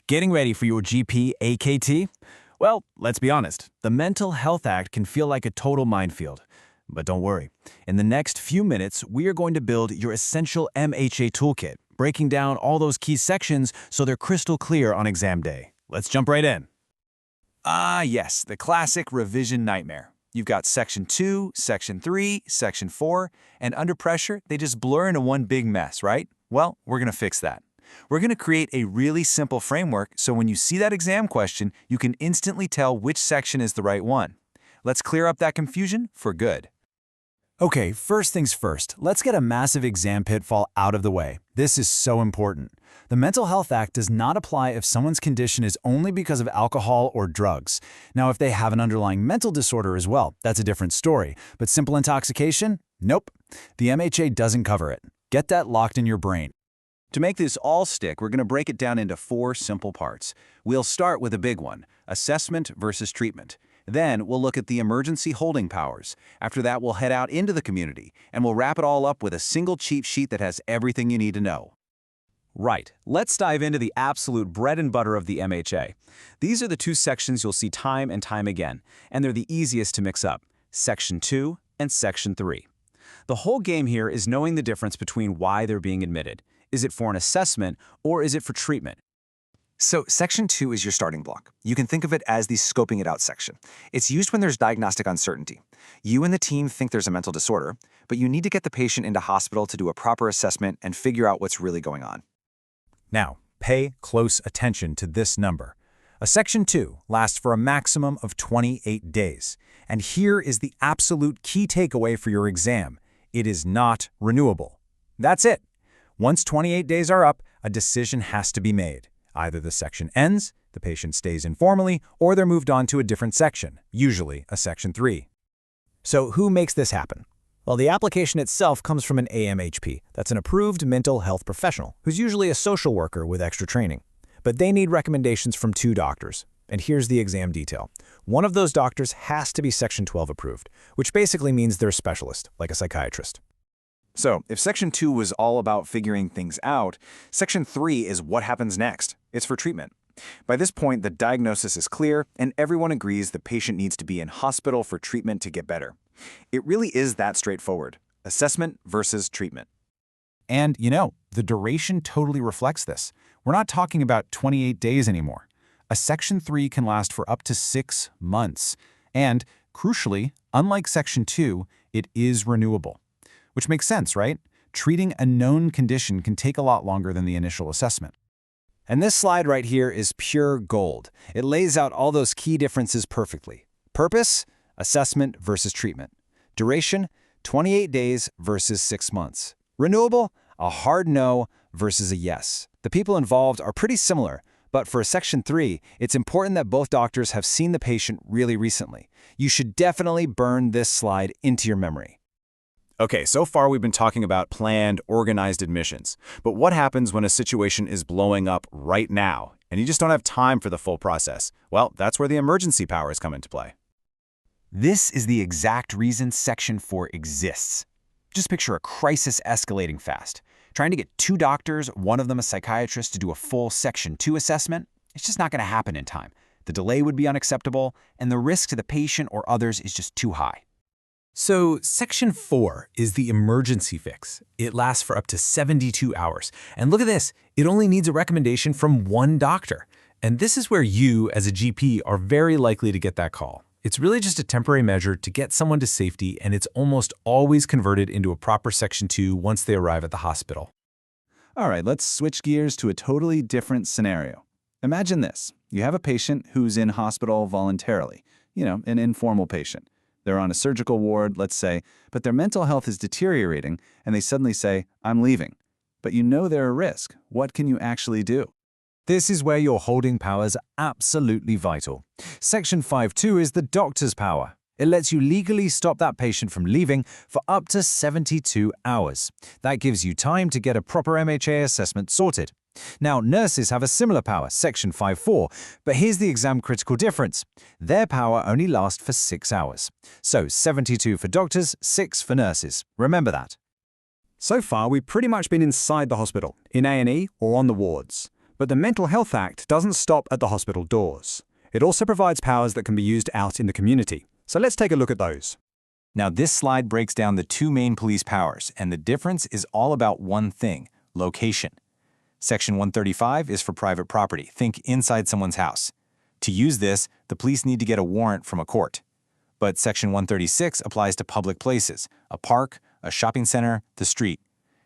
Getting ready for your GP AKT? Well, let's be honest, the Mental Health Act can feel like a total minefield. But don't worry. In the next few minutes, we are going to build your essential MHA toolkit, breaking down all those key sections so they're crystal clear on exam day. Let's jump right in. Ah, yes, the classic revision nightmare. You've got Section 2, Section 3, Section 4, and under pressure, they just blur into one big mess, right? Well, we're going to fix that. We're going to create a really simple framework so when you see that exam question, you can instantly tell which section is the right one. Let's clear up that confusion for good. Okay, first things first, let's get a massive exam pitfall out of the way. This is so important. The Mental Health Act does not apply if someone's condition is only because of alcohol or drugs. Now, if they have an underlying mental disorder as well, that's a different story. But simple intoxication? Nope. The MHA doesn't cover it. Get that locked in your brain. To make this all stick, we're going to break it down into 4 simple parts. We'll start with a big one, assessment versus treatment. Then we'll look at the emergency holding powers. After that, we'll head out into the community, and we'll wrap it all up with a single cheat sheet that has everything you need to know. Right, let's dive into the absolute bread and butter of the MHA. These are the 2 sections you'll see time and time again, and they're the easiest to mix up, Section 2 and Section 3. The whole game here is knowing the difference between why they're being admitted. Is it for an assessment, or is it for treatment? So Section 2 is your starting block. You can think of it as the scoping it out section. It's used when there's diagnostic uncertainty. You and the team think there's a mental disorder, but you need to get the patient into hospital to do a proper assessment and figure out what's really going on. Now, pay close attention to this number. A Section 2 lasts for a maximum of 28 days. And here is the absolute key takeaway for your exam. It is not renewable. That's it. Once 28 days are up, a decision has to be made. Either the section ends, the patient stays informally, or they're moved on to a different section, usually a Section 3. So who makes this happen? Well, the application itself comes from an AMHP. That's an approved mental health professional, who's usually a social worker with extra training. But they need recommendations from 2 doctors. And here's the exam detail. One of those doctors has to be Section 12 approved, which basically means they're a specialist, like a psychiatrist. So, if Section 2 was all about figuring things out, Section 3 is what happens next. It's for treatment. By this point, the diagnosis is clear, and everyone agrees the patient needs to be in hospital for treatment to get better. It really is that straightforward. Assessment versus treatment. And, the duration totally reflects this. We're not talking about 28 days anymore. A Section 3 can last for up to 6 months. And, crucially, unlike Section 2, it is renewable. Which makes sense, right? Treating a known condition can take a lot longer than the initial assessment. And this slide right here is pure gold. It lays out all those key differences perfectly. Purpose, assessment versus treatment. Duration, 28 days versus 6 months. Renewable, a hard no versus a yes. The people involved are pretty similar, but for a Section 3, it's important that both doctors have seen the patient really recently. You should definitely burn this slide into your memory. Okay, so far we've been talking about planned, organized admissions. But what happens when a situation is blowing up right now, and you just don't have time for the full process? Well, that's where the emergency powers come into play. This is the exact reason Section 4 exists. Just picture a crisis escalating fast. Trying to get 2 doctors, one of them a psychiatrist, to do a full Section 2 assessment, it's just not going to happen in time. The delay would be unacceptable, and the risk to the patient or others is just too high. So Section 4 is the emergency fix. It lasts for up to 72 hours. And look at this, it only needs a recommendation from 1 doctor. And this is where you, as a GP, are very likely to get that call. It's really just a temporary measure to get someone to safety, and it's almost always converted into a proper Section 2 once they arrive at the hospital. All right, let's switch gears to a totally different scenario. Imagine this. You have a patient who's in hospital voluntarily, an informal patient. They're on a surgical ward, let's say, but their mental health is deteriorating, and they suddenly say, "I'm leaving." But you know they're a risk. What can you actually do? This is where your holding powers are absolutely vital. Section 5.2 is the doctor's power. It lets you legally stop that patient from leaving for up to 72 hours. That gives you time to get a proper MHA assessment sorted. Now, nurses have a similar power, Section 5.4, but here's the exam-critical difference. Their power only lasts for 6 hours. So 72 for doctors, 6 for nurses. Remember that. So far, we've pretty much been inside the hospital, in A&E or on the wards. But the Mental Health Act doesn't stop at the hospital doors. It also provides powers that can be used out in the community. So let's take a look at those. Now, this slide breaks down the two main police powers, and the difference is all about one thing: location. Section 135 is for private property. Think inside someone's house. To use this, the police need to get a warrant from a court. But Section 136 applies to public places: a park, a shopping center, the street.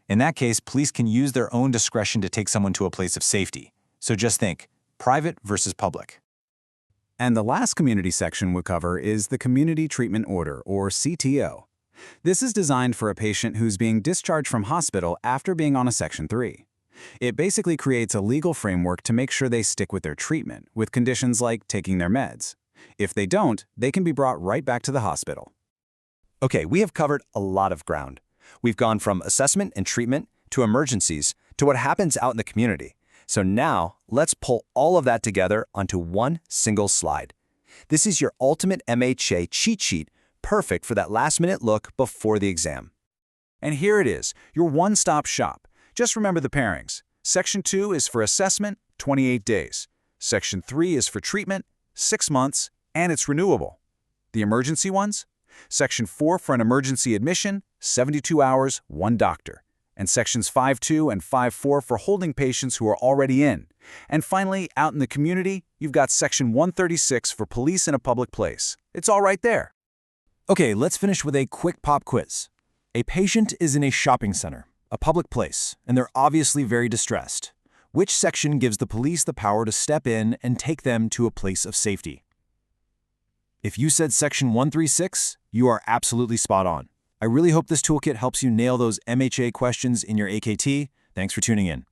In that case, police can use their own discretion to take someone to a place of safety. So just think, private versus public. And the last community section we'll cover is the Community Treatment Order, or CTO. This is designed for a patient who's being discharged from hospital after being on a Section 3. It basically creates a legal framework to make sure they stick with their treatment, with conditions like taking their meds. If they don't, they can be brought right back to the hospital. Okay, we have covered a lot of ground. We've gone from assessment and treatment to emergencies to what happens out in the community. So now, let's pull all of that together onto one single slide. This is your ultimate MHA cheat sheet, perfect for that last-minute look before the exam. And here it is, your one-stop shop. Just remember the pairings. Section 2 is for assessment, 28 days. Section 3 is for treatment, 6 months, and it's renewable. The emergency ones? Section 4 for an emergency admission, 72 hours, 1 doctor. And Sections 5.2 and 5.4 for holding patients who are already in. And finally, out in the community, you've got Section 136 for police in a public place. It's all right there. Okay, let's finish with a quick pop quiz. A patient is in a shopping center, a public place, and they're obviously very distressed. Which section gives the police the power to step in and take them to a place of safety? If you said Section 136, you are absolutely spot on. I really hope this toolkit helps you nail those MHA questions in your AKT. Thanks for tuning in.